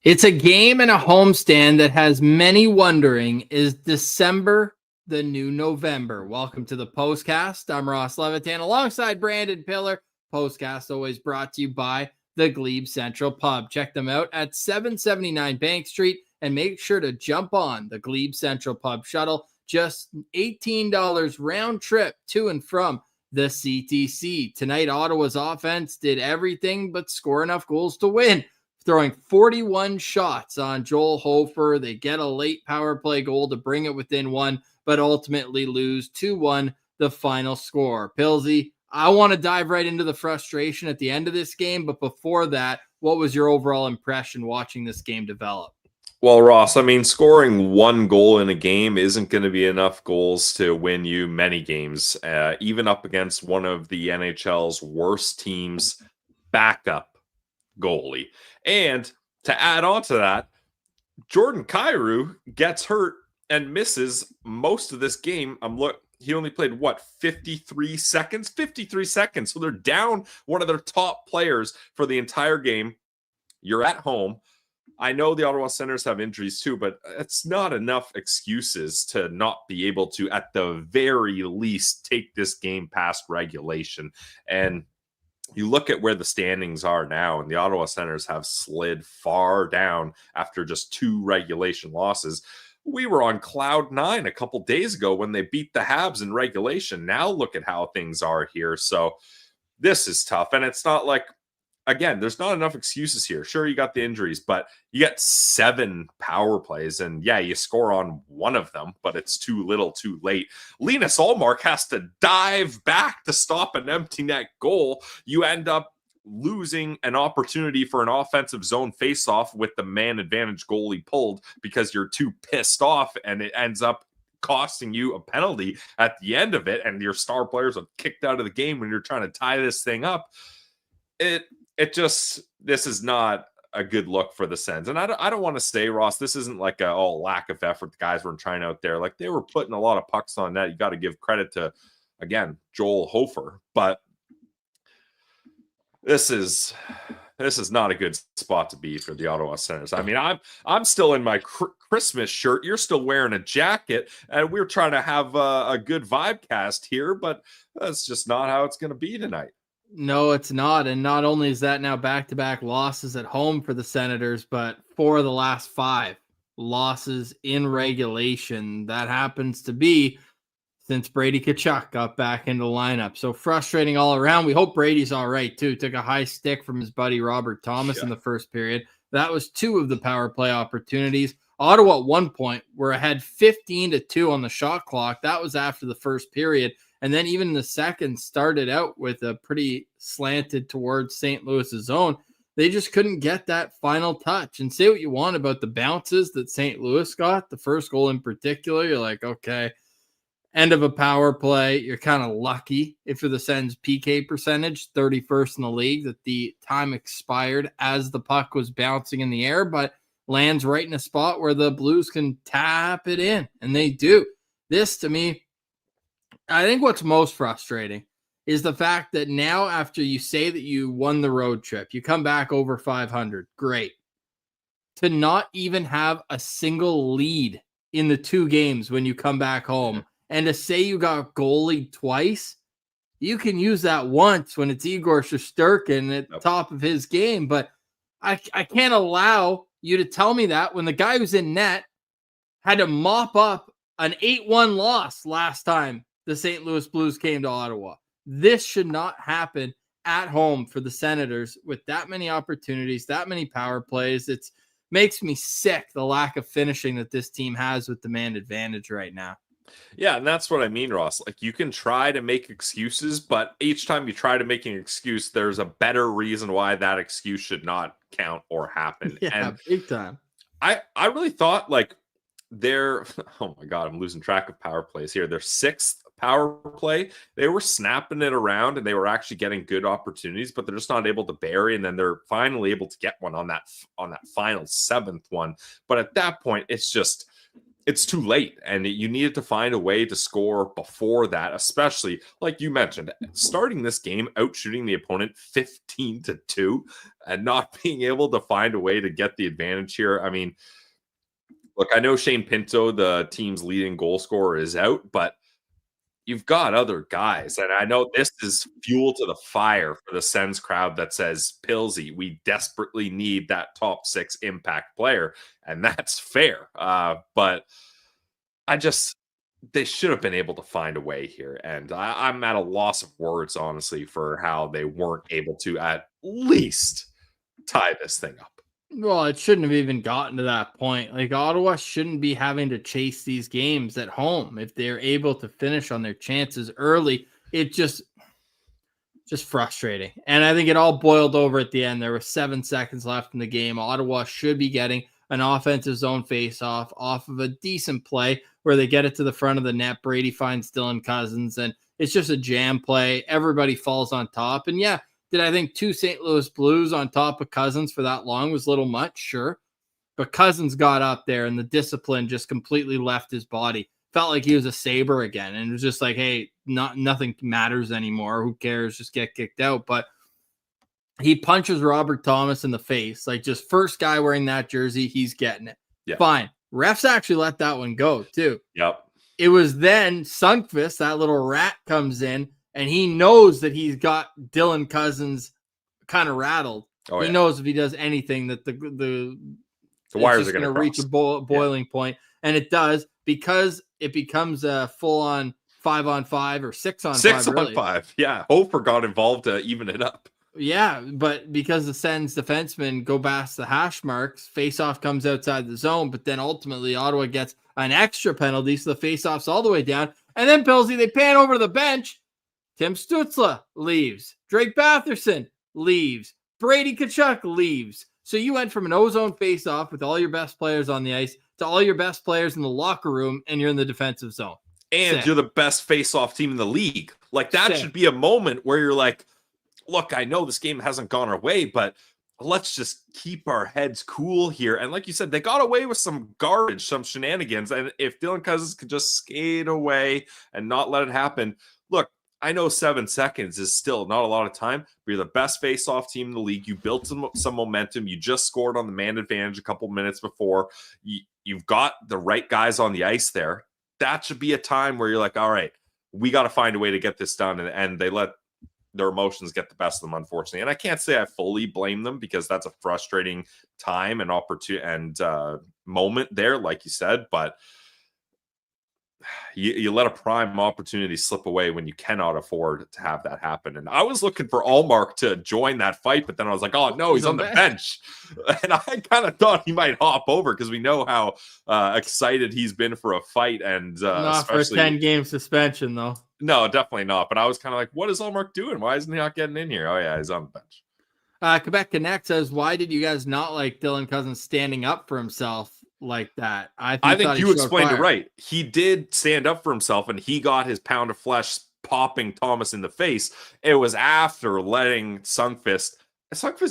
It's a game and a homestand that has many wondering, is December the new November? Welcome to the Postcast. I'm Ross Levitan alongside Brandon Piller. Postcast always brought to you by the Glebe Central Pub. Check them out at 779 Bank Street and make sure to jump on the Glebe Central Pub shuttle. Just $18 round trip to and from the CTC. Tonight, Ottawa's offense did everything but score enough goals to win, throwing 41 shots on Joel Hofer. They get a late power play goal to bring it within one, but ultimately lose 2-1 the final score. Pilsy, I want to dive right into the frustration at the end of this game, but before that, what was your overall impression watching this game develop? Well, Ross, I mean, scoring one goal in a game isn't going to be enough goals to win you many games, even up against one of the NHL's worst teams' backup goalie. And to add on to that, Jordan Kyrou gets hurt and misses most of this game. He only played 53 seconds? 53 seconds. So they're down one of their top players for the entire game. You're at home. I know the Ottawa Senators have injuries too, but it's not enough excuses to not be able to, at the very least, take this game past regulation. And you look at where the standings are now, and the Ottawa Senators have slid far down after just 2 regulation losses. We were on cloud 9 a couple days ago when they beat the Habs in regulation. Now look at how things are here. So this is tough. And it's not like, again, there's not enough excuses here. Sure, you got the injuries, but you get 7 power plays, and yeah, you score on one of them, but it's too little, too late. Linus Ullmark has to dive back to stop an empty net goal. You end up losing an opportunity for an offensive zone faceoff with the man advantage goalie pulled because you're too pissed off, and it ends up costing you a penalty at the end of it, and your star players are kicked out of the game when you're trying to tie this thing up. This is not a good look for the Sens. And I don't want to say, Ross, this isn't like a lack of effort. The guys weren't trying out there. Like, they were putting a lot of pucks on net. You got to give credit to, again, Joel Hofer. But this is not a good spot to be for the Ottawa Senators. I mean, I'm still in my Christmas shirt. You're still wearing a jacket, and we're trying to have a good vibe cast here, but that's just not how it's going to be tonight. No, it's not. And not only is that now back-to-back losses at home for the Senators, but 4 of the last 5 losses in regulation. That happens to be since Brady Tkachuk got back into the lineup. So frustrating all around. We hope Brady's all right, too. Took a high stick from his buddy Robert Thomas in the first period. That was 2 of the power play opportunities. Ottawa at one point were ahead 15-2 on the shot clock. That was after the first period. And then even the second started out with a pretty slanted towards St. Louis's zone. They just couldn't get that final touch. And say what you want about the bounces that St. Louis got, the first goal in particular, you're like, okay, end of a power play. You're kind of lucky if you're the Sens PK percentage, 31st in the league, that the time expired as the puck was bouncing in the air, but lands right in a spot where the Blues can tap it in. And they do. This, to me, I think what's most frustrating is the fact that now, after you say that you won the road trip, you come back over 500, great. To not even have a single lead in the 2 games when you come back home, and to say you got goalied twice, you can use that once when it's Igor Shesterkin at the top of his game, but I can't allow you to tell me that when the guy who's in net had to mop up an 8-1 loss last time the St. Louis Blues came to Ottawa. This should not happen at home for the Senators with that many opportunities, that many power plays. It makes me sick, the lack of finishing that this team has with the man advantage right now. Yeah, and that's what I mean, Ross. Like, you can try to make excuses, but each time you try to make an excuse, there's a better reason why that excuse should not count or happen. Yeah, and big time. I really thought, like, oh my God, I'm losing track of power plays here. Their 6th power play, they were snapping it around and they were actually getting good opportunities, but they're just not able to bury. And then they're finally able to get one on that final 7th one. But at that point, it's just it's too late, and you needed to find a way to score before that, especially like you mentioned, starting this game out shooting the opponent 15-2 and not being able to find a way to get the advantage here. I mean, look, I know Shane Pinto, the team's leading goal scorer, is out, but you've got other guys. And I know this is fuel to the fire for the Sens crowd that says, Pillsy, we desperately need that top 6 impact player. And that's fair. But they should have been able to find a way here. And I'm at a loss of words, honestly, for how they weren't able to at least tie this thing up. Well, it shouldn't have even gotten to that point. Like, Ottawa shouldn't be having to chase these games at home. If they're able to finish on their chances early, it just frustrating. And I think it all boiled over at the end. There were 7 seconds left in the game. Ottawa should be getting an offensive zone face-off off of a decent play where they get it to the front of the net. Brady finds Dylan Cousins, and it's just a jam play. Everybody falls on top. And yeah, did I think 2 St. Louis Blues on top of Cousins for that long was a little much? Sure. But Cousins got up there, and the discipline just completely left his body. Felt like he was a Sabre again. And it was just like, hey, nothing matters anymore. Who cares? Just get kicked out. But he punches Robert Thomas in the face. Like, just first guy wearing that jersey, he's getting it. Yeah. Fine. Refs actually let that one go, too. Yep. It was then Sundqvist, that little rat, comes in, and he knows that he's got Dylan Cousins kind of rattled. He knows if he does anything that the wires are going to reach a boiling point. And it does, because it becomes a full-on 5-on-5 or 6-on-5. 6-on-5. Yeah. Hofer got involved to even it up. Yeah, but because the Sens defensemen go past the hash marks, face-off comes outside the zone, but then ultimately Ottawa gets an extra penalty, so the face-off's all the way down. And then, Pillsy, they pan over to the bench. Tim Stützle leaves. Drake Batherson leaves. Brady Tkachuk leaves. So you went from an ozone face-off with all your best players on the ice to all your best players in the locker room, and you're in the defensive zone. And you're the best face-off team in the league. Like, that should be a moment where you're like, look, I know this game hasn't gone our way, but let's just keep our heads cool here. And like you said, they got away with some garbage, some shenanigans. And if Dylan Cousins could just skate away and not let it happen, look, I know 7 seconds is still not a lot of time, but you're the best face-off team in the league. You built some momentum. You just scored on the man advantage a couple minutes before. You've got the right guys on the ice there. That should be a time where you're like, all right, we got to find a way to get this done. And they let their emotions get the best of them, unfortunately. And I can't say I fully blame them, because that's a frustrating time and opportunity and moment there, like you said, but you let a prime opportunity slip away when you cannot afford to have that happen. And I was looking for Allmark to join that fight, but then I was like, oh no, he's on the bench. And I kind of thought he might hop over, because we know how excited he's been for a fight. And not for a 10-game suspension, though. No, definitely not. But I was kind of like, what is Allmark doing? Why isn't he not getting in here? Oh yeah, he's on the bench. Quebec Connect says, why did you guys not like Dylan Cousins standing up for himself like that? I think you explained it right. He did stand up for himself, and he got his pound of flesh popping Thomas in the face. It was after letting Sundqvist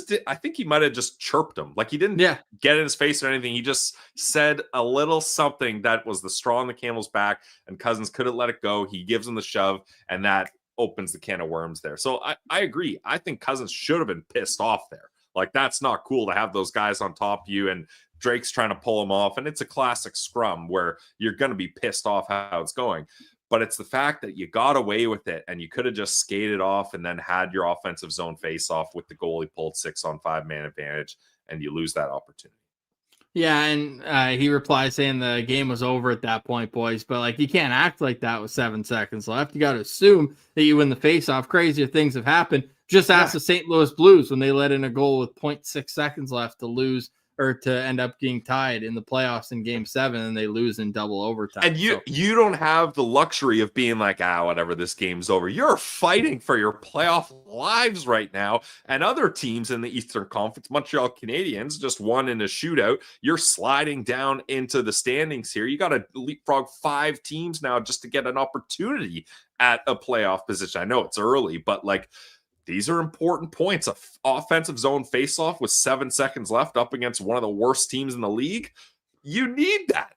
did, I think he might have just chirped him. Like, he didn't get in his face or anything. He just said a little something that was the straw on the camel's back, and Cousins couldn't let it go. He gives him the shove, and that opens the can of worms there. So I agree. I think Cousins should have been pissed off there. Like, that's not cool to have those guys on top of you, and Drake's trying to pull him off. And it's a classic scrum where you're going to be pissed off how it's going. But it's the fact that you got away with it, and you could have just skated off and then had your offensive zone face off with the goalie pulled 6-on-5 man advantage, and you lose that opportunity. Yeah, and he replies saying the game was over at that point, boys. But, like, you can't act like that with 7 seconds left. You got to assume that you win the face-off. Crazier things have happened. Just ask the St. Louis Blues when they let in a goal with 0.6 seconds left to lose, or to end up getting tied in the playoffs in Game 7, and they lose in double overtime. And you don't have the luxury of being like, whatever, this game's over. You're fighting for your playoff lives right now. And other teams in the Eastern Conference, Montreal Canadiens, just won in a shootout. You're sliding down into the standings here. You got to leapfrog 5 teams now just to get an opportunity at a playoff position. I know it's early, but like, these are important points. A offensive zone faceoff with 7 seconds left up against one of the worst teams in the league. You need that.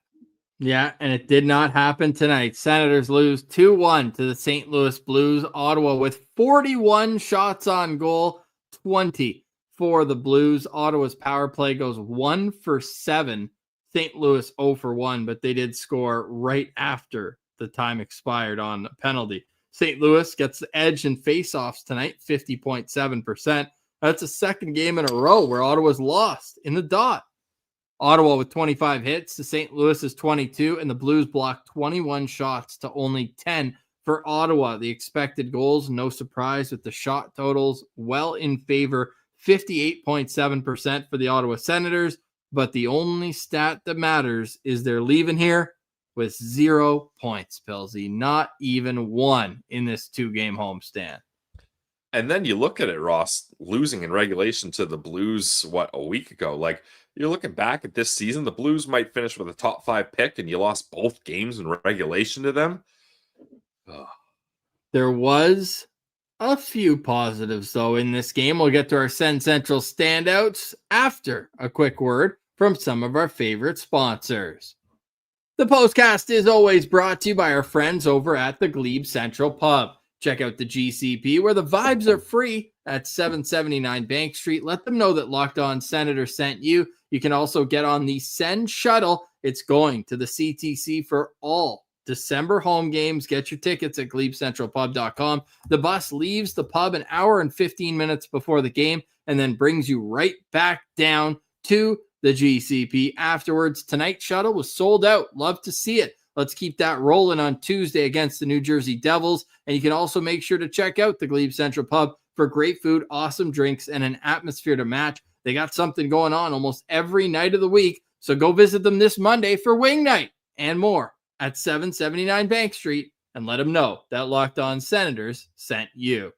Yeah, and it did not happen tonight. Senators lose 2-1 to the St. Louis Blues. Ottawa with 41 shots on goal, 20 for the Blues. Ottawa's power play goes 1 for 7. St. Louis 0 for 1, but they did score right after the time expired on a penalty. St. Louis gets the edge in faceoffs tonight, 50.7%. That's the second game in a row where Ottawa's lost in the dot. Ottawa with 25 hits to St. Louis is 22, and the Blues blocked 21 shots to only 10 for Ottawa. The expected goals, no surprise with the shot totals, well in favor, 58.7% for the Ottawa Senators. But the only stat that matters is they're leaving here with 0 points, Pilsy. Not even one in this 2-game homestand. And then you look at it, Ross, losing in regulation to the Blues, a week ago? Like, you're looking back at this season, the Blues might finish with a top 5 pick, and you lost both games in regulation to them. Ugh. There was a few positives, though, in this game. We'll get to our SensCentral standouts after a quick word from some of our favorite sponsors. The postcast is always brought to you by our friends over at the Glebe Central Pub. Check out the GCP where the vibes are free at 779 Bank Street. Let them know that Locked On Senator sent you. You can also get on the Send Shuttle. It's going to the CTC for all December home games. Get your tickets at GlebeCentralPub.com. The bus leaves the pub an hour and 15 minutes before the game and then brings you right back down to the GCP afterwards. Tonight's shuttle was sold out. Love to see it. Let's keep that rolling on Tuesday against the New Jersey Devils. And you can also make sure to check out the Glebe Central Pub for great food, awesome drinks, and an atmosphere to match. They got something going on almost every night of the week. So go visit them this Monday for wing night and more at 779 Bank Street and let them know that Locked On Senators sent you.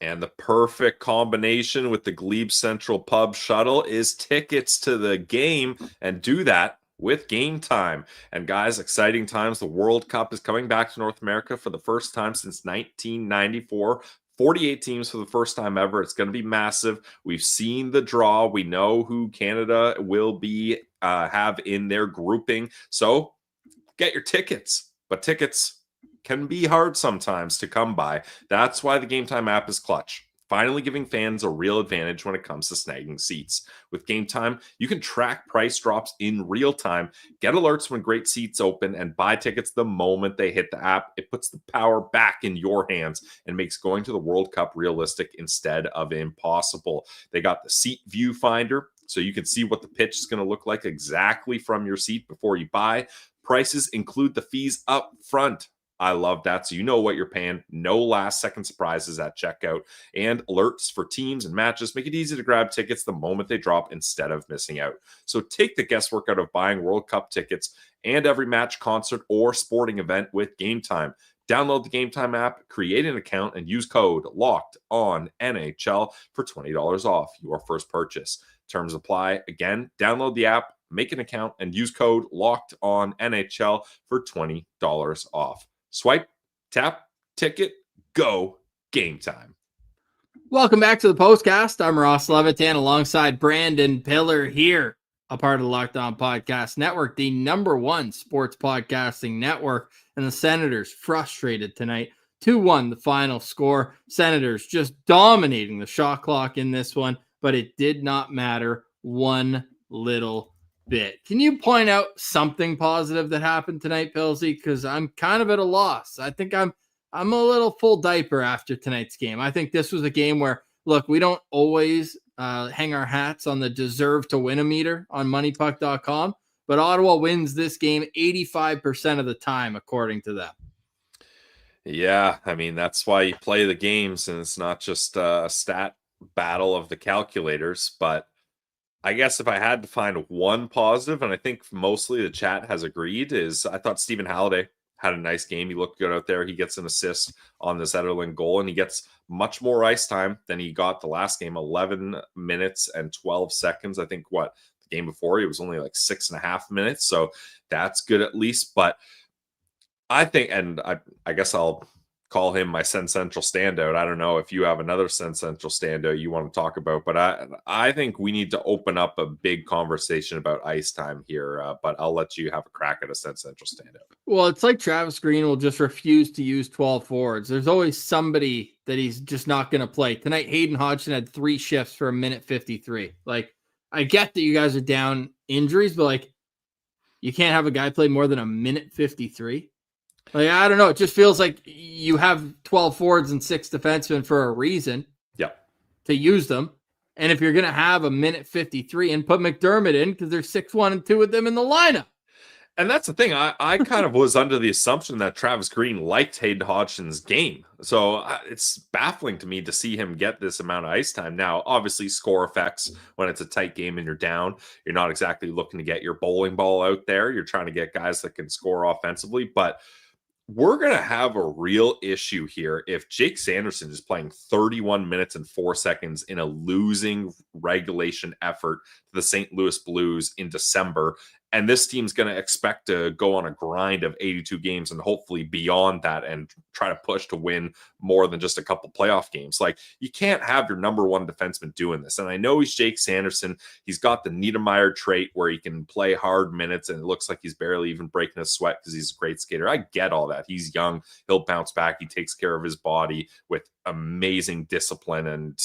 And the perfect combination with the Glebe Central Pub shuttle is tickets to the game, and do that with Game Time. And guys, exciting times. The World Cup is coming back to North America for the first time since 1994. 48 teams for the first time ever. It's going to be massive. We've seen the draw. We know who Canada will be have in their grouping. So get your tickets. But tickets can be hard sometimes to come by. That's why the Game Time app is clutch. Finally giving fans a real advantage when it comes to snagging seats. With Game Time, you can track price drops in real time, get alerts when great seats open, and buy tickets the moment they hit the app. It puts the power back in your hands and makes going to the World Cup realistic instead of impossible. They got the seat viewfinder, so you can see what the pitch is going to look like exactly from your seat before you buy. Prices include the fees up front. I love that. So you know what you're paying. No last second surprises at checkout, and alerts for teams and matches make it easy to grab tickets the moment they drop instead of missing out. So take the guesswork out of buying World Cup tickets and every match, concert, or sporting event with Game Time. Download the Game Time app, create an account, and use code LOCKEDONNHL for $20 off your first purchase. Terms apply. Again, download the app, make an account, and use code LOCKEDONNHL for $20 off. Swipe, tap, ticket, go, Game Time. Welcome back to the postcast. I'm Ross Levitan alongside Brandon Piller here, a part of the Locked On Podcast Network, the #1 sports podcasting network. And the Senators frustrated tonight. 2-1 the final score. Senators just dominating the shot clock in this one, but it did not matter one little bit. Can you point out something positive that happened tonight, Pilsy? Because I'm kind of at a loss. I think I'm a little full diaper after tonight's game. I think this was a game where, look, we don't always hang our hats on the deserve to win a meter on moneypuck.com, but Ottawa wins this game 85% of the time, according to them. Yeah, I mean, that's why you play the games, and it's not just a stat battle of the calculators. But I guess if I had to find one positive, and I think mostly the chat has agreed, is I thought Stephen Halliday had a nice game. He looked good out there. He gets an assist on the Zetterlund goal, and he gets much more ice time than he got the last game, 11 minutes and 12 seconds. I think the game before, he was only like 6.5 minutes. So that's good at least. But I think, and I guess I'll call him my SensCentral standout. I don't know if you have another SensCentral standout you want to talk about, but I think we need to open up a big conversation about ice time here. But I'll let you have a crack at a SensCentral standout. Well, it's like Travis Green will just refuse to use 12 forwards. There's always somebody that he's just not going to play. Tonight, Hayden Hodgson had 3 shifts for 1:53. Like, I get that you guys are down injuries, but like, you can't have a guy play more than 1:53. Like, I don't know. It just feels like you have 12 forwards and 6 defensemen for a reason. Yeah. To use them. And if you're going to have 1:53 and put McDermott in, because there's 6-1 and 2 with them in the lineup. And that's the thing. I kind of was under the assumption that Travis Green liked Hayden Hodgson's game. So it's baffling to me to see him get this amount of ice time. Now, obviously, score effects when it's a tight game and you're down. You're not exactly looking to get your bowling ball out there. You're trying to get guys that can score offensively. But we're going to have a real issue here if Jake Sanderson is playing 31 minutes and 4 seconds in a losing regulation effort to the St. Louis Blues in December. And this team's going to expect to go on a grind of 82 games and hopefully beyond that and try to push to win more than just a couple playoff games. Like, you can't have your number one defenseman doing this. And I know he's Jake Sanderson. He's got the Niedermeyer trait where he can play hard minutes and it looks like he's barely even breaking a sweat because he's a great skater. I get all that. He's young. He'll bounce back. He takes care of his body with amazing discipline, and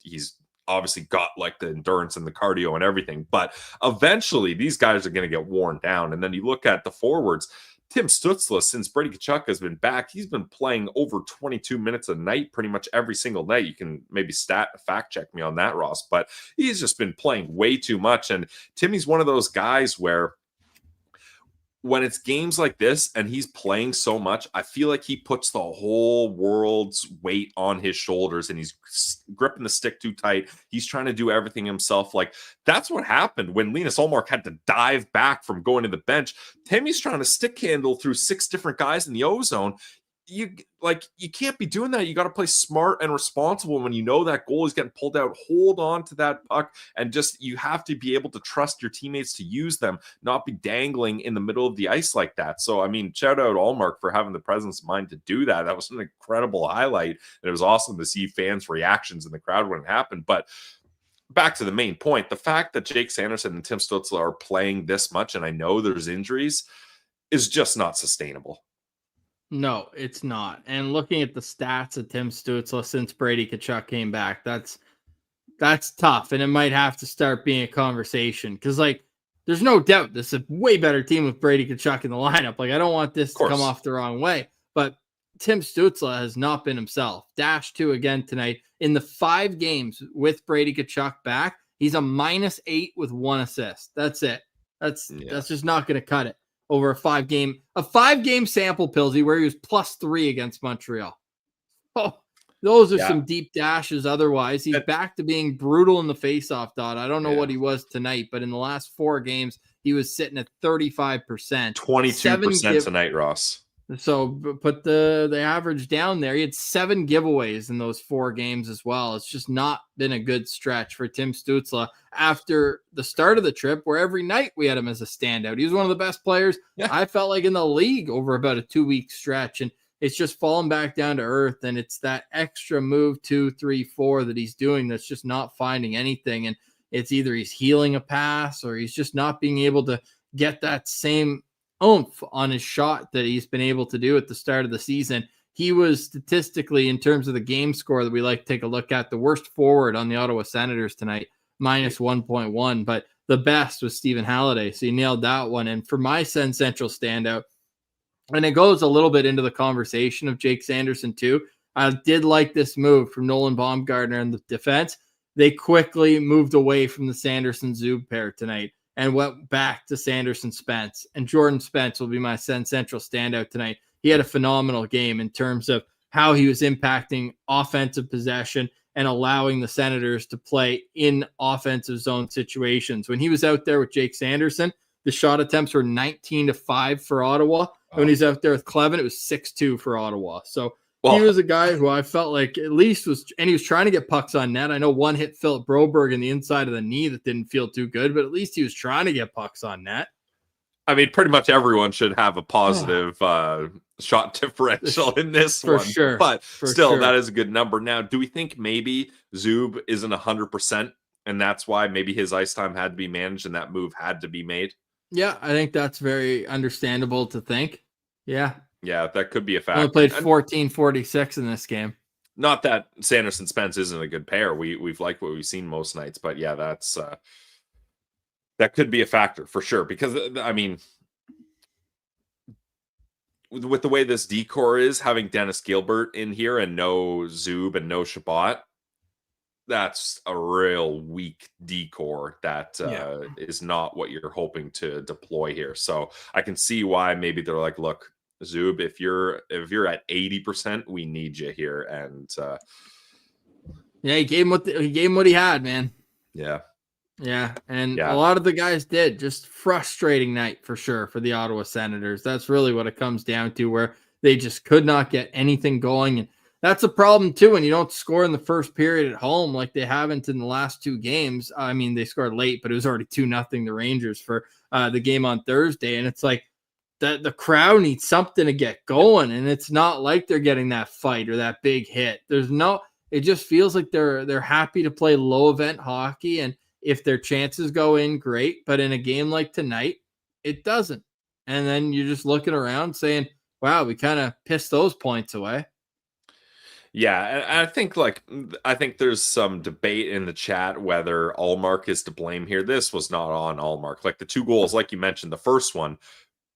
he's obviously got like the endurance and the cardio and everything, but eventually these guys are going to get worn down. And then you look at the forwards, Tim Stützle, since Brady Tkachuk has been back, he's been playing over 22 minutes a night, pretty much every single night. You can maybe fact check me on that, Ross, but he's just been playing way too much. And Timmy's one of those guys where when it's games like this and he's playing so much, I feel like he puts the whole world's weight on his shoulders and he's gripping the stick too tight. He's trying to do everything himself. Like, that's what happened when Linus Ullmark had to dive back from going to the bench. Timmy's trying to stick handle through 6 different guys in the O-zone. You can't be doing that. You got to play smart and responsible when you know that goal is getting pulled out. Hold on to that puck, and just, you have to be able to trust your teammates to use them, not be dangling in the middle of the ice like that. So, I mean, shout out Allmark for having the presence of mind to do that. That was an incredible highlight, and it was awesome to see fans' reactions in the crowd when it happened. But back to the main point, the fact that Jake Sanderson and Tim Stützle are playing this much, and I know there's injuries, is just not sustainable. No, it's not. And looking at the stats of Tim Stützle since Brady Tkachuk came back, that's tough. And it might have to start being a conversation because, like, there's no doubt this is a way better team with Brady Tkachuk in the lineup. Like, I don't want this to come off the wrong way. But Tim Stützle has not been himself. -2 again tonight. In the 5 games with Brady Tkachuk back, he's a -8 with 1 assist. That's it. That's just not going to cut it. Over a 5-game sample, Pilsy, where he was +3 against Montreal. Oh, those are some deep dashes. Otherwise, he's back to being brutal in the faceoff dot. I don't know what he was tonight, but in the last 4 games, he was sitting at 35%. 22% tonight, Ross. So put the average down there. He had 7 giveaways in those 4 games as well. It's just not been a good stretch for Tim Stützle after the start of the trip, where every night we had him as a standout. He was one of the best players I felt like in the league over about a 2-week stretch. And it's just fallen back down to earth. And it's that extra move 2, 3, 4 that he's doing that's just not finding anything. And it's either he's healing a pass or he's just not being able to get that same oomph on his shot that he's been able to do at the start of the season. He was statistically, in terms of the game score that we like to take a look at, the worst forward on the Ottawa Senators tonight, -1.1, but the best was Stephen Halliday. So he nailed that one. And for my SensCentral standout, and it goes a little bit into the conversation of Jake Sanderson too, I did like this move from Nolan Baumgartner in the defense. They quickly moved away from the Sanderson-Zub pair tonight and went back to Sanderson-Spence. And Jordan Spence will be my SensCentral standout tonight. He had a phenomenal game in terms of how he was impacting offensive possession and allowing the Senators to play in offensive zone situations. When he was out there with Jake Sanderson, the shot attempts were 19-5 for Ottawa. When he's out there with Clevin, it was 6-2 for Ottawa. So he was a guy who I felt like at least was, and he was trying to get pucks on net. I know one hit Philip Broberg in the inside of the knee that didn't feel too good, but at least he was trying to get pucks on net. I mean, pretty much everyone should have a positive shot differential in this for one. sure. But For still, sure. that is a good number. Now, do we think maybe Zub isn't 100%, and that's why maybe his ice time had to be managed and that move had to be made? Yeah, I think that's very understandable to think. Yeah. Yeah, that could be a Only factor. played And 14:46 in this game. not that Sanderson Spence isn't a good pair. We've liked what we've seen most nights, but yeah, that's that could be a factor for sure. Because I mean, with the way this decor is, having Dennis Gilbert in here and no Zub and no Shabbat, that's a real weak decor that is not what you're hoping to deploy here. So I can see why maybe they're like, look, Zub, if you're at 80%, we need you here. And yeah, he gave him what he had, man. Yeah. Yeah, and Yeah. a lot of the guys did. Just frustrating night for sure for the Ottawa Senators. That's really what it comes down to, where they just could not get anything going. And that's a problem too when you don't score in the first period at home like they haven't in the last two games. I mean, they scored late, but it was already 2-0 the Rangers for the game on Thursday. And it's like the crowd needs something to get going. And it's not like they're getting that fight or that big hit. It just feels like they're happy to play low event hockey, and if their chances go in, great. But in a game like tonight, it doesn't. And then you're just looking around saying, wow, we kind of pissed those points away. Yeah, and I think there's some debate in the chat whether Allmark is to blame here. This was not on Allmark. Like the two goals, like you mentioned, the first one,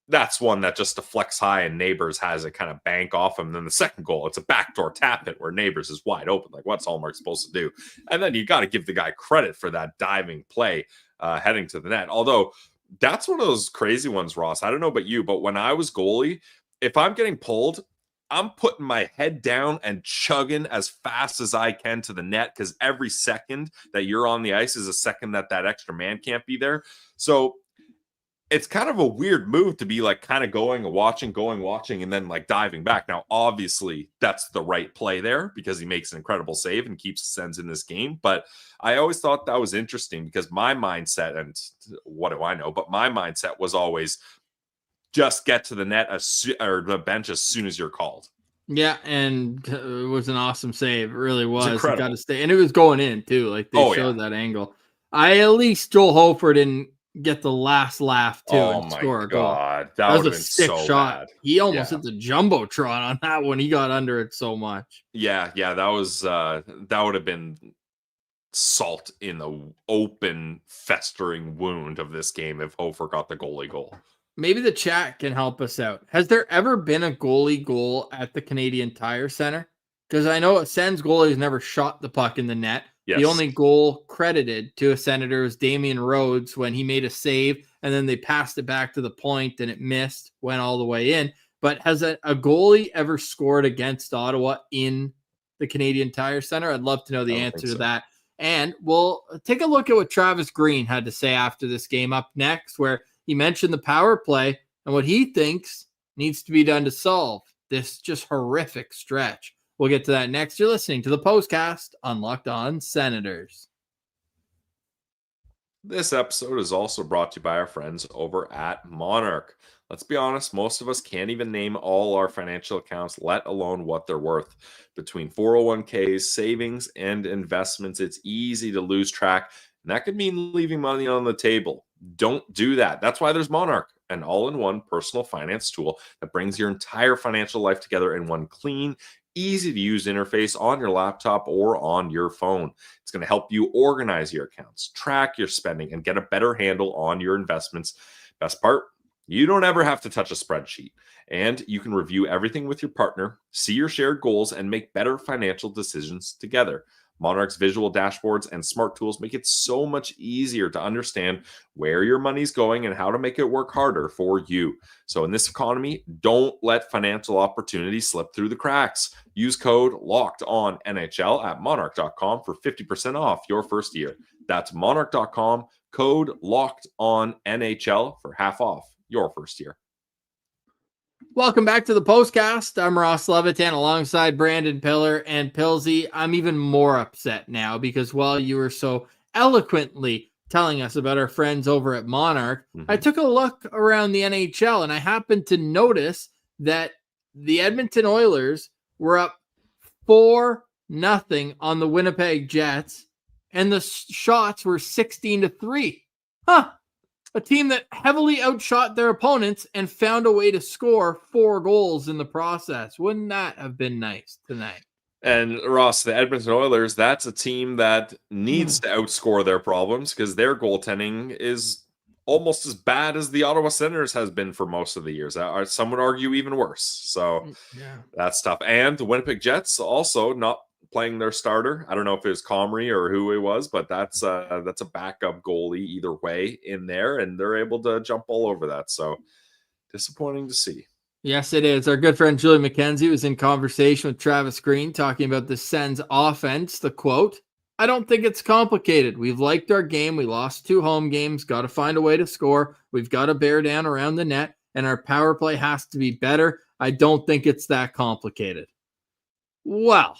that's one that just deflects high and Neighbors has it kind of bank off him. And then the second goal, it's a backdoor tap it where Neighbors is wide open. Like, what's Allmark supposed to do? And then you got to give the guy credit for that diving play heading to the net. Although that's one of those crazy ones, Ross. I don't know about you, but when I was goalie, if I'm getting pulled, I'm putting my head down and chugging as fast as I can to the net, because every second that you're on the ice is a second that extra man can't be there. So it's kind of a weird move to be like kind of going, watching, and then like diving back. Now, obviously, that's the right play there because he makes an incredible save and keeps the Sens in this game. But I always thought that was interesting because my mindset, and what do I know, but my mindset was always just get to the net or the bench as soon as you're called. Yeah, and it was an awesome save. It really was. It got to stay, and it was going in too. Like they showed that angle. At least Joel Hofer didn't get the last laugh too and score a goal. That was would a have been sick so shot. bad. He almost hit the jumbotron on that one. He got under it so much. Yeah, that was that would have been salt in the open festering wound of this game if Hofer got the goalie goal. Maybe the chat can help us out. Has there ever been a goalie goal at the Canadian Tire Center? Because I know a Sens goalie has never shot the puck in the net. Yes. The only goal credited to a Senator is Damian Rhodes when he made a save, and then they passed it back to the point and it missed, went all the way in. But has a goalie ever scored against Ottawa in the Canadian Tire Center? I'd love to know the answer to that. And we'll take a look at what Travis Green had to say after this game up next, where he mentioned the power play and what he thinks needs to be done to solve this just horrific stretch. We'll get to that next. You're listening to the postcast on Locked On Senators. This episode is also brought to you by our friends over at Monarch. Let's be honest, most of us can't even name all our financial accounts, let alone what they're worth. Between 401ks, savings, and investments, it's easy to lose track, and that could mean leaving money on the table. Don't do that. That's why there's Monarch, an all-in-one personal finance tool that brings your entire financial life together in one clean, easy-to-use interface on your laptop or on your phone. It's going to help you organize your accounts, track your spending, and get a better handle on your investments. Best part, you don't ever have to touch a spreadsheet, and you can review everything with your partner, see your shared goals, and make better financial decisions together. Monarch's visual dashboards and smart tools make it so much easier to understand where your money's going and how to make it work harder for you. So in this economy, don't let financial opportunities slip through the cracks. Use code LOCKEDONNHL at monarch.com for 50% off your first year. That's monarch.com, code LOCKEDONNHL for half off your first year. Welcome back to the postcast. I'm Ross Levitan alongside Brandon Piller and Pilsy. I'm even more upset now because while you were so eloquently telling us about our friends over at Monarch, I took a look around the NHL and I happened to notice that the Edmonton Oilers were up 4-0 on the Winnipeg Jets, and the shots were 16-3. A team that heavily outshot their opponents and found a way to score 4 goals in the process. Wouldn't that have been nice tonight? And Ross, the Edmonton Oilers, that's a team that needs to outscore their problems because their goaltending is almost as bad as the Ottawa Senators has been for most of the years. Some would argue even worse. So that's tough. And the Winnipeg Jets also not playing their starter. I don't know if it was Comrie or who it was, but that's a backup goalie either way in there, and they're able to jump all over that. So disappointing to see. Yes, it is. Our good friend Julie McKenzie was in conversation with Travis Green talking about the Sens offense. The quote, "I don't think it's complicated. We've liked our game. We lost 2 home games. Got to find a way to score. We've got to bear down around the net, and our power play has to be better. I don't think it's that complicated." Well,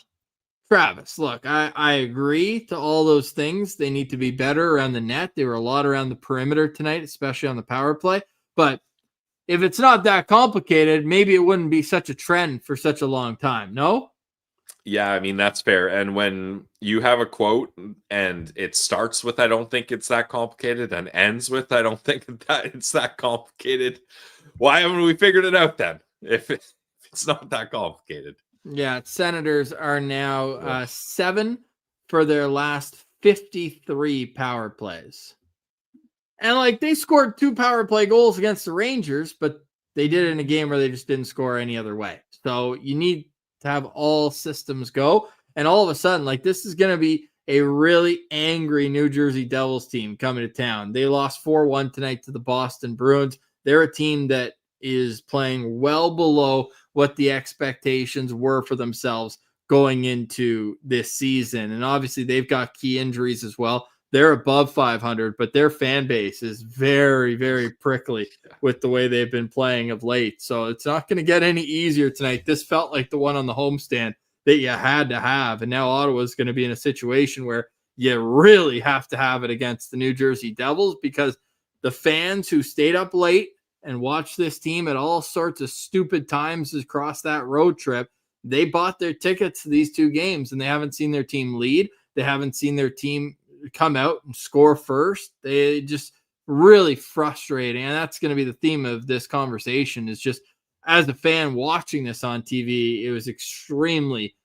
Travis, look, I agree to all those things. They need to be better around the net. They were a lot around the perimeter tonight, especially on the power play. But if it's not that complicated, maybe it wouldn't be such a trend for such a long time, no? Yeah, I mean, that's fair. And when you have a quote and it starts with, "I don't think it's that complicated," and ends with, "I don't think that it's that complicated," why haven't we figured it out then? If it's not that complicated. Yeah, Senators are now 7 for their last 53 power plays. And like they scored 2 power play goals against the Rangers, but they did it in a game where they just didn't score any other way. So you need to have all systems go. And all of a sudden, like this is going to be a really angry New Jersey Devils team coming to town. They lost 4-1 tonight to the Boston Bruins. They're a team that is playing well below what the expectations were for themselves going into this season. And obviously they've got key injuries as well. They're above 500, but their fan base is very, very prickly with the way they've been playing of late. So it's not going to get any easier tonight. This felt like the one on the homestand that you had to have. And now Ottawa's going to be in a situation where you really have to have it against the New Jersey Devils because the fans who stayed up late and watched this team at all sorts of stupid times across that road trip, they bought their tickets to these 2 games and they haven't seen their team lead. They haven't seen their team come out and score first. They just really frustrating. And that's going to be the theme of this conversation is just as a fan watching this on TV, it was extremely,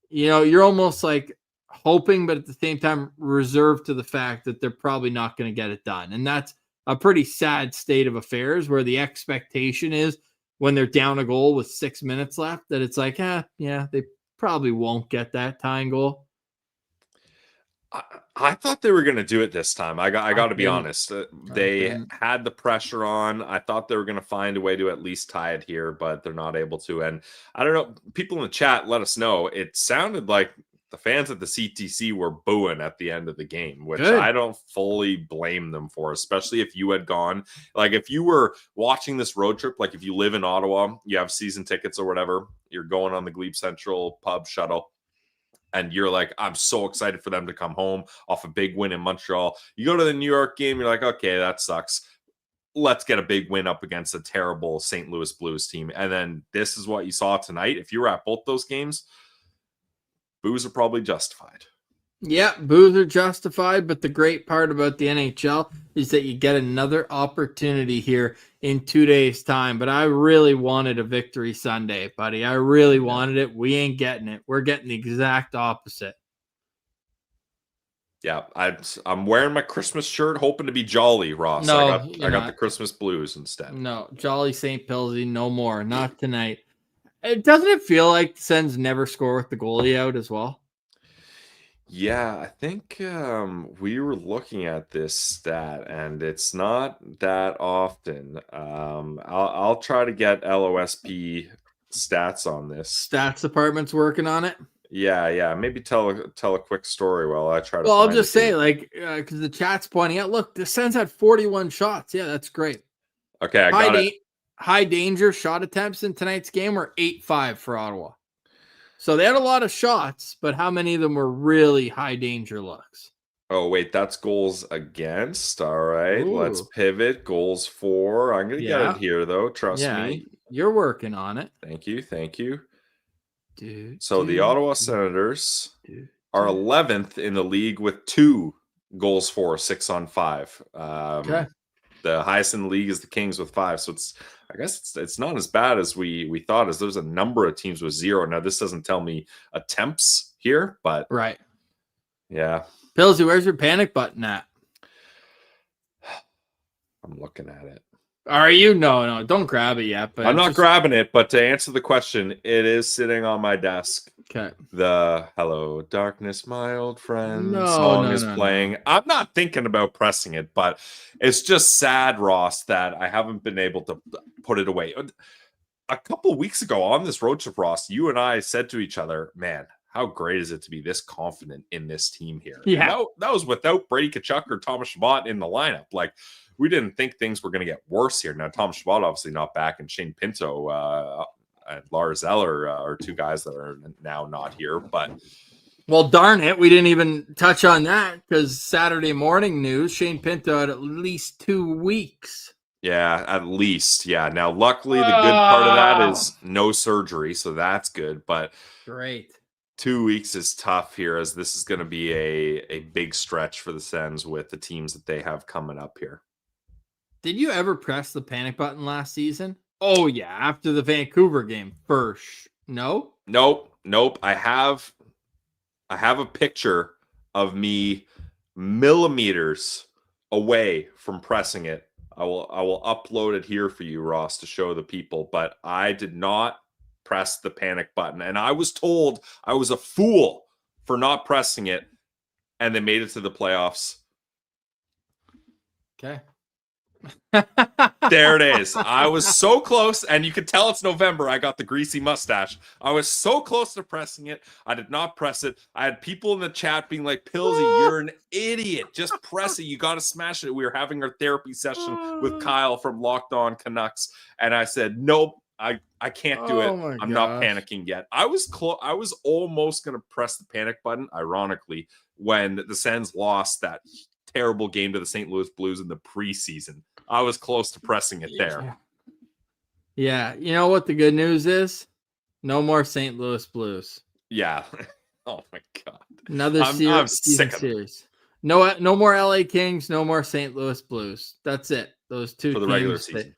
you're almost like hoping, but at the same time reserved to the fact that they're probably not going to get it done. And that's a pretty sad state of affairs where the expectation is when they're down a goal with 6 minutes left that it's like, they probably won't get that tying goal. I thought they were going to do it this time. I got to be honest. They had the pressure on. I thought they were going to find a way to at least tie it here, but they're not able to. And I don't know. People in the chat, let us know. It sounded like the fans at the CTC were booing at the end of the game, which I don't fully blame them for, especially if you had gone. Like if you were watching this road trip, like if you live in Ottawa, you have season tickets or whatever, you're going on the Glebe Central pub shuttle. And you're like, I'm so excited for them to come home off a big win in Montreal. You go to the New York game, you're like, okay, that sucks. Let's get a big win up against a terrible St. Louis Blues team. And then this is what you saw tonight. If you were at both those games, boos are probably justified. Yeah, boos are justified. But the great part about the NHL is that you get another opportunity here in 2 days' time. But I really wanted a victory Sunday, buddy. I really wanted it. We ain't getting it. We're getting the exact opposite. Yeah, I'm wearing my Christmas shirt, hoping to be jolly, Ross. No, I got the Christmas blues instead. No, jolly St. Pilsy, no more. Not tonight. Doesn't it feel like the Sens never score with the goalie out as well? Yeah, I think we were looking at this stat, and it's not that often. I'll try to get LOSP stats on this. Stats department's working on it. Yeah. Maybe tell a quick story while I try to. Well, I'll just say, like, because the chat's pointing out, look, the Sens had 41 shots. Yeah, that's great. Okay, I got it. High danger shot attempts in tonight's game were 8-5 for Ottawa. So they had a lot of shots, but how many of them were really high danger looks? Oh, wait, that's goals against. All right, let's pivot. Goals for. I'm going to get it here, though. Trust me. You're working on it. Thank you. Dude, So the Ottawa Senators are 11th in the league with 2 goals for 6 on 5. Okay. The highest in the league is the Kings with 5. So I guess it's not as bad as we thought, as there's a number of teams with 0. Now, this doesn't tell me attempts here, but right. Yeah. Pillsy, where's your panic button at? I'm looking at it. Are you? No, don't grab it yet. But I'm not grabbing it, but to answer the question, it is sitting on my desk. Okay. The Hello Darkness, My Old Friend song is playing. No. I'm not thinking about pressing it, but it's just sad, Ross, that I haven't been able to put it away. A couple weeks ago on this road trip, Ross, you and I said to each other, man, how great is it to be this confident in this team here? Yeah. That was without Brady Tkachuk or Thomas Chabot in the lineup. Like, we didn't think things were going to get worse here. Now, Thomas Chabot obviously not back, and Shane Pinto and Lars Eller are 2 guys that are now not here. But well, darn it, we didn't even touch on that because Saturday morning news, Shane Pinto had at least 2 weeks. Yeah, at least. Yeah. Now, luckily, the good part of that is no surgery, so that's good. But great. 2 weeks is tough here, as this is going to be a big stretch for the Sens with the teams that they have coming up here. Did you ever press the panic button last season? Oh, yeah, after the Vancouver game first. No? Nope. I have a picture of me millimeters away from pressing it. I will upload it here for you, Ross, to show the people, but I did not press the panic button, and I was told I was a fool for not pressing it, and they made it to the playoffs. Okay. There it is. I was so close, and you could tell it's November. I got the greasy mustache. I was so close to pressing it. I did not press it. I had people in the chat being like, Pillsy, you're an idiot. Just press it. You got to smash it. We were having our therapy session with Kyle from Locked On Canucks, and I said, nope, I can't do it. I'm not panicking yet. I was almost going to press the panic button, ironically, when the Sens lost that terrible game to the St. Louis Blues in the preseason. I was close to pressing it there. Yeah. You know what the good news is? No more St. Louis Blues. Yeah. Oh my God. Another season series. No more LA Kings, no more St. Louis Blues. That's it. Those 2 for the teams regular season.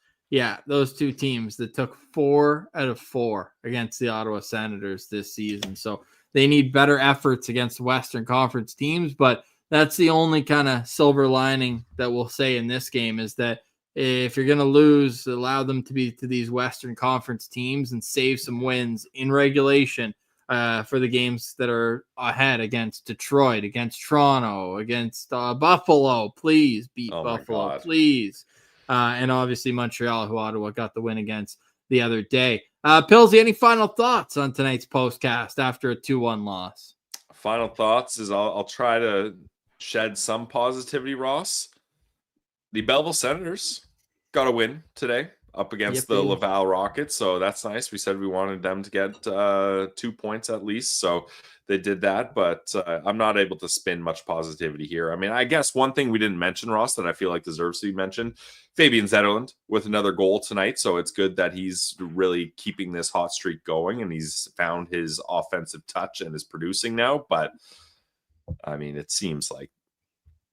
Those 2 teams that took 4 out of 4 against the Ottawa Senators this season. So they need better efforts against Western Conference teams, but that's the only kind of silver lining that we'll say in this game, is that if you're going to lose, allow them to be to these Western Conference teams and save some wins in regulation for the games that are ahead against Detroit, against Toronto, against Buffalo. Please beat Buffalo, please. And obviously Montreal, who Ottawa got the win against the other day. Pillsy, any final thoughts on tonight's postcast after a 2-1 loss? Final thoughts is I'll try to shed some positivity, Ross. The Belleville Senators got a win today up against the Laval Rockets, so that's nice. We said we wanted them to get 2 points at least, so they did that, but I'm not able to spin much positivity here. I mean, I guess one thing we didn't mention, Ross, that I feel like deserves to be mentioned, Fabian Zetterlund with another goal tonight, so it's good that he's really keeping this hot streak going, and he's found his offensive touch and is producing now, but I mean, it seems like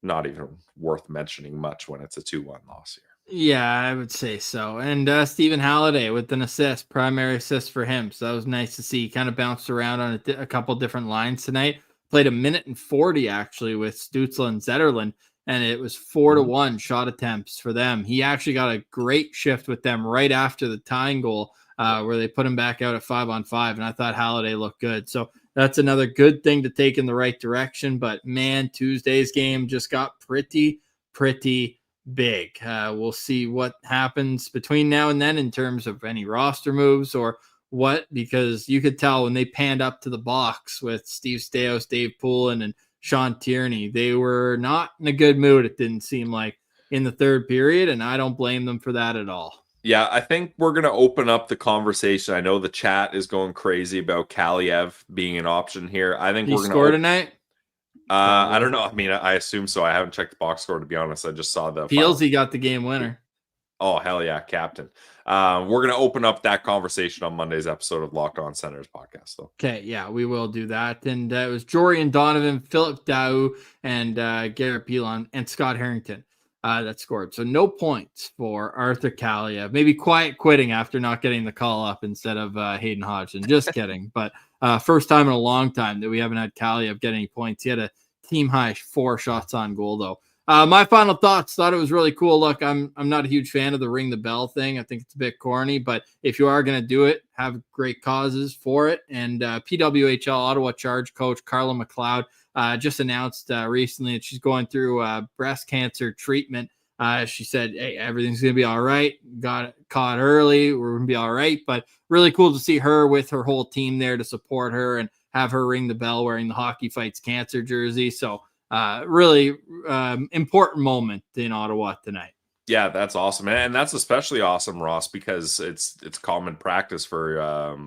not even worth mentioning much when it's a 2-1 loss here. Yeah, I would say so. And Stephen Halliday with an assist, primary assist for him. So that was nice to see. He kind of bounced around on a couple different lines tonight. Played 1:40 actually with Stützle and Zetterlund, and it was 4-1 shot attempts for them. He actually got a great shift with them right after the tying goal, where they put him back out at 5-on-5, and I thought Halliday looked good. So that's another good thing to take in the right direction. But man, Tuesday's game just got pretty big. We'll see what happens between now and then in terms of any roster moves or what, because you could tell when they panned up to the box with Steve Stais, Dave Poulin, and Sean Tierney, they were not in a good mood, it didn't seem like, in the third period, and I don't blame them for that at all. Yeah, I think we're going to open up the conversation. I know the chat is going crazy about Kaliev being an option here. I think we're going to score tonight. I don't know. I mean, I assume so. I haven't checked the box score, to be honest. I just saw the Peelsy got the game winner. Oh, hell yeah, captain. We're going to open up that conversation on Monday's episode of Locked On Senators podcast, though. Okay, yeah, we will do that. And it was Jorian Donovan, Philip Dowd, and Garrett Pilon, and Scott Harrington that scored. So no points for Arthur Kaliyev. Maybe quiet quitting after not getting the call up instead of Hayden Hodgson. Just kidding. But first time in a long time that we haven't had Kaliyev get any points. He had a team high 4 shots on goal, though. My final thoughts, thought it was really cool. Look, I'm not a huge fan of the ring the bell thing. I think it's a bit corny, but if you are going to do it, have great causes for it. And PWHL Ottawa Charge coach Carla McLeod just announced recently that she's going through breast cancer treatment. She said, hey, everything's going to be all right. Got it caught early. We're going to be all right. But really cool to see her with her whole team there to support her and have her ring the bell wearing the Hockey Fights Cancer jersey. So really important moment in Ottawa tonight. Yeah, that's awesome. And that's especially awesome, Ross, because it's common practice for,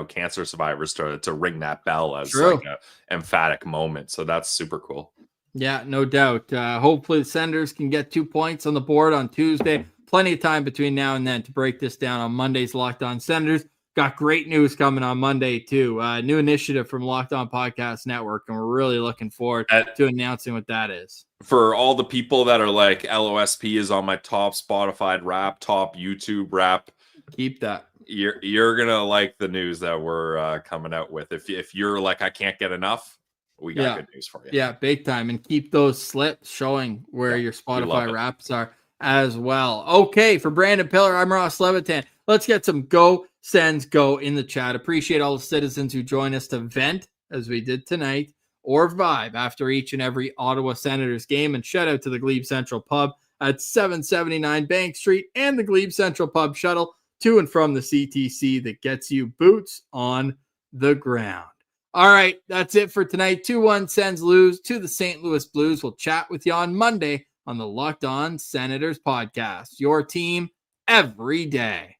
cancer survivors to ring that bell as like an emphatic moment. So that's super cool. Yeah, no doubt. Hopefully the Senators can get 2 points on the board on Tuesday. Plenty of time between now and then to break this down on Monday's Locked On Senators. Got great news coming on Monday, too. New initiative from Locked On Podcast Network, and we're really looking forward to announcing what that is. For all the people that are like, LOSP is on my top Spotify rap, top YouTube rap. Keep that. You're going to like the news that we're coming out with. If you're like, I can't get enough, we got good news for you. Yeah, big time. And keep those slips showing where your Spotify raps are as well. Okay, for Brandon Piller, I'm Ross Levitan. Let's get some Go Sens Go in the chat. Appreciate all the citizens who join us to vent, as we did tonight, or vibe after each and every Ottawa Senators game. And shout out to the Glebe Central Pub at 779 Bank Street and the Glebe Central Pub shuttle to and from the CTC that gets you boots on the ground. All right, that's it for tonight. 2-1 Sens lose to the St. Louis Blues. We'll chat with you on Monday on the Locked On Senators podcast. Your team every day.